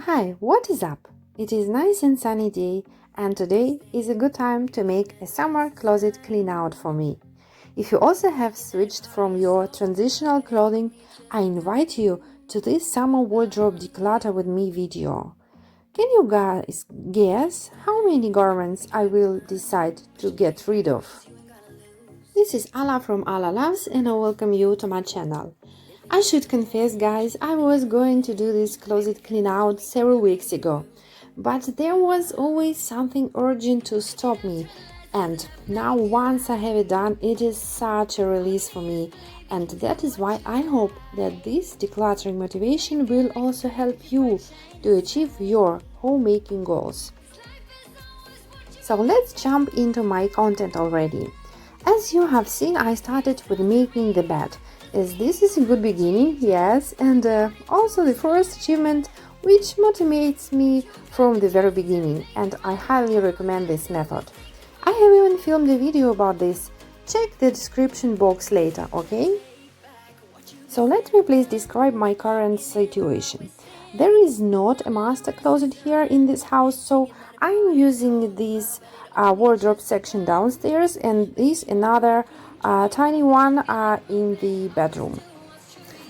Hi, what is up? It is nice and sunny day, and today is a good time to make a summer closet clean out for me. If you also have switched from your transitional clothing, I invite you to this summer wardrobe declutter with me video. Can you guys guess how many garments I will decide to get rid of? This is Ala from Ala Loves and I welcome you to my channel. I should confess, guys, I was going to do this closet clean out several weeks ago, but there was always something urgent to stop me. And now, once I have it done, it is such a release for me. And that is why I hope that this decluttering motivation will also help you to achieve your homemaking goals. So let's jump into my content already. As you have seen, I started with making the bed, as this is a good beginning, yes, and also the first achievement which motivates me from the very beginning, and I highly recommend this method. I have even filmed a video about this. Check the description box later, okay? So let me please describe my current situation. There is not a master closet here in this house, so I'm using this wardrobe section downstairs and this another tiny one in the bedroom.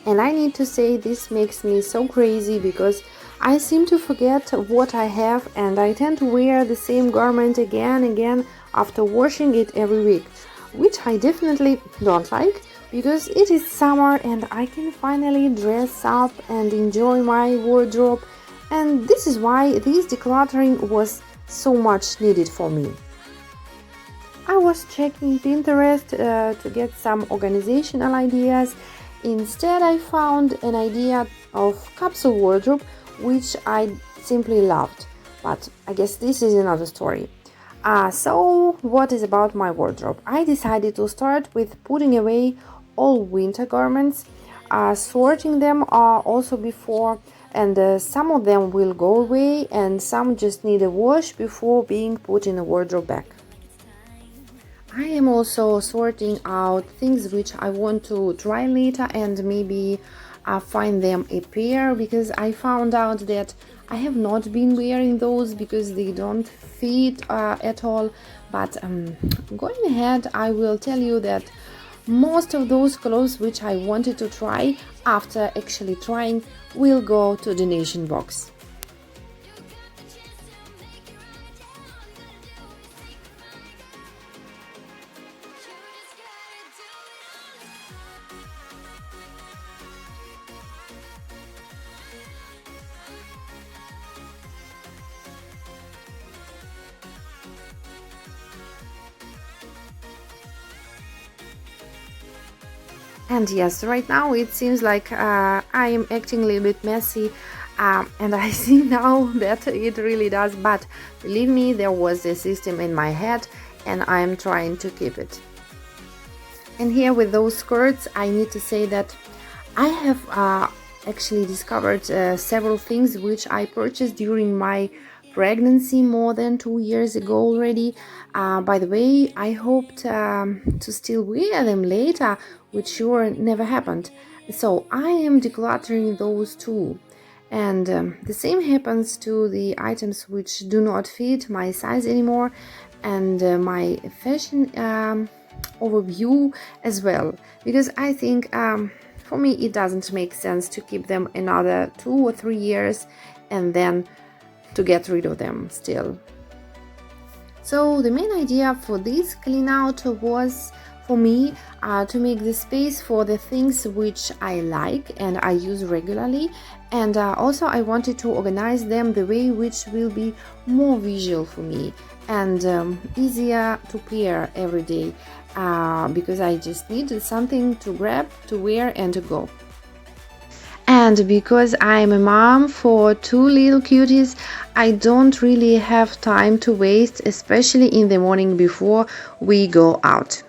And I need to say this makes me so crazy because I seem to forget what I have and I tend to wear the same garment again and again after washing it every week, which I definitely don't like because it is summer and I can finally dress up and enjoy my wardrobe, and this is why this decluttering was so much needed for me. I was checking Pinterest to get some organizational ideas. Instead, I found an idea of capsule wardrobe, which I simply loved. But I guess this is another story. So what is about my wardrobe? I decided to start with putting away all winter garments, sorting them also before, and some of them will go away and some just need a wash before being put in a wardrobe bag. I am also sorting out things which I want to try later and maybe find them a pair, because I found out that I have not been wearing those because they don't fit at all. But going ahead, I will tell you that most of those clothes which I wanted to try after actually trying will go to donation box. And yes, right now it seems like I am acting a little bit messy, and I see now that it really does, but believe me, there was a system in my head and I am trying to keep it. And here with those skirts, I need to say that I have actually discovered several things which I purchased during my pregnancy more than 2 years ago already. By the way, I hoped to still wear them later, which sure never happened. So I am decluttering those too. And the same happens to the items which do not fit my size anymore, and my fashion overview as well, because I think for me it doesn't make sense to keep them another 2 or 3 years and then to get rid of them still. So the main idea for this clean out was for me to make the space for the things which I like and I use regularly, and also I wanted to organize them the way which will be more visual for me and easier to pair every day, because I just needed something to grab, to wear and to go. And because I'm a mom for 2 little cuties, I don't really have time to waste, especially in the morning before we go out.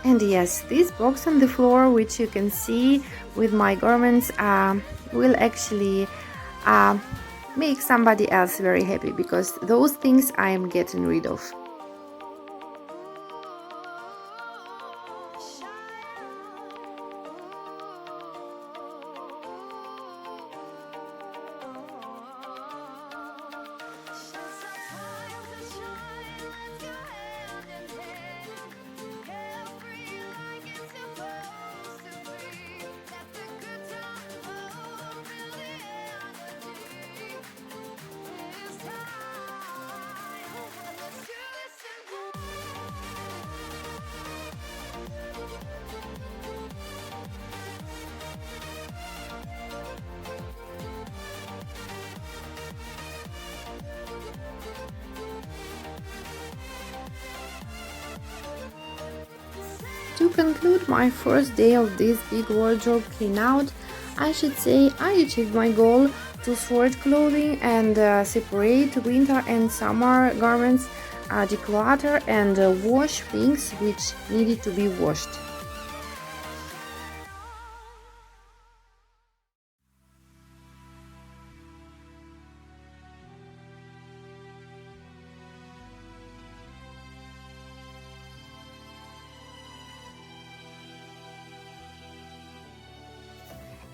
And yes, this box on the floor, which you can see with my garments, will actually make somebody else very happy, because those things I am getting rid of. To conclude my first day of this big wardrobe clean out, I should say I achieved my goal to sort clothing and separate winter and summer garments, declutter and wash things which needed to be washed.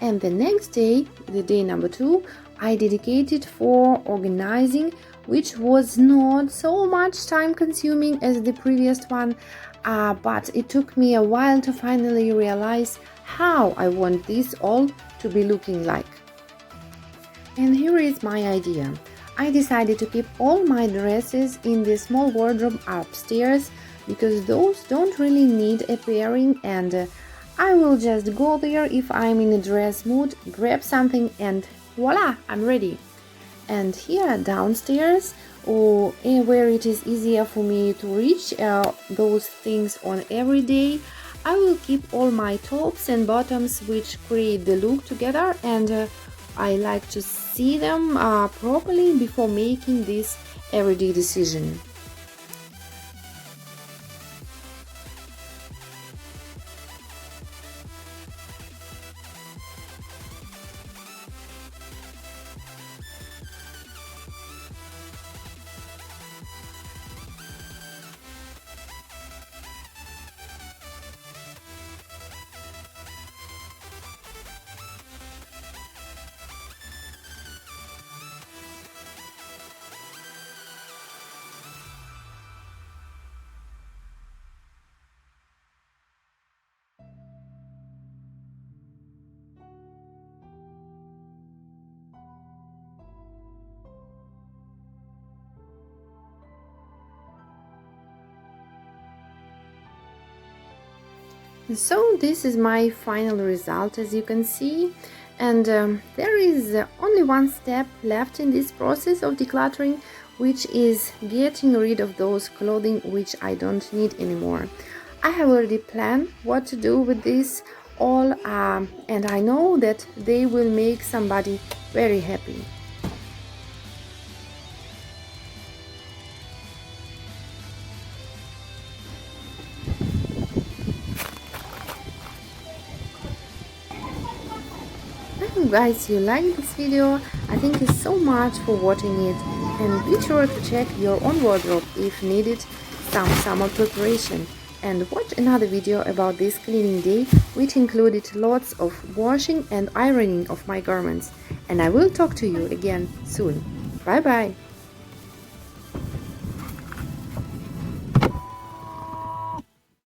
And the next day, the day number 2, I dedicated for organizing, which was not so much time consuming as the previous one, but it took me a while to finally realize how I want this all to be looking like. And here is my idea. I decided to keep all my dresses in the small wardrobe upstairs, because those don't really need a pairing, and I will just go there if I'm in a dress mood, grab something, and voila, I'm ready. And here downstairs, or where it is easier for me to reach those things on every day, I will keep all my tops and bottoms which create the look together, and I like to see them properly before making this everyday decision. So this is my final result, as you can see, and there is only one step left in this process of decluttering, which is getting rid of those clothing which I don't need anymore. I have already planned what to do with this all, and I know that they will make somebody very happy. I hope guys you like this video. I thank you so much for watching it, and be sure to check your own wardrobe if needed some summer preparation, and watch another video about this cleaning day, which included lots of washing and ironing of my garments. And I will talk to you again soon. Bye bye.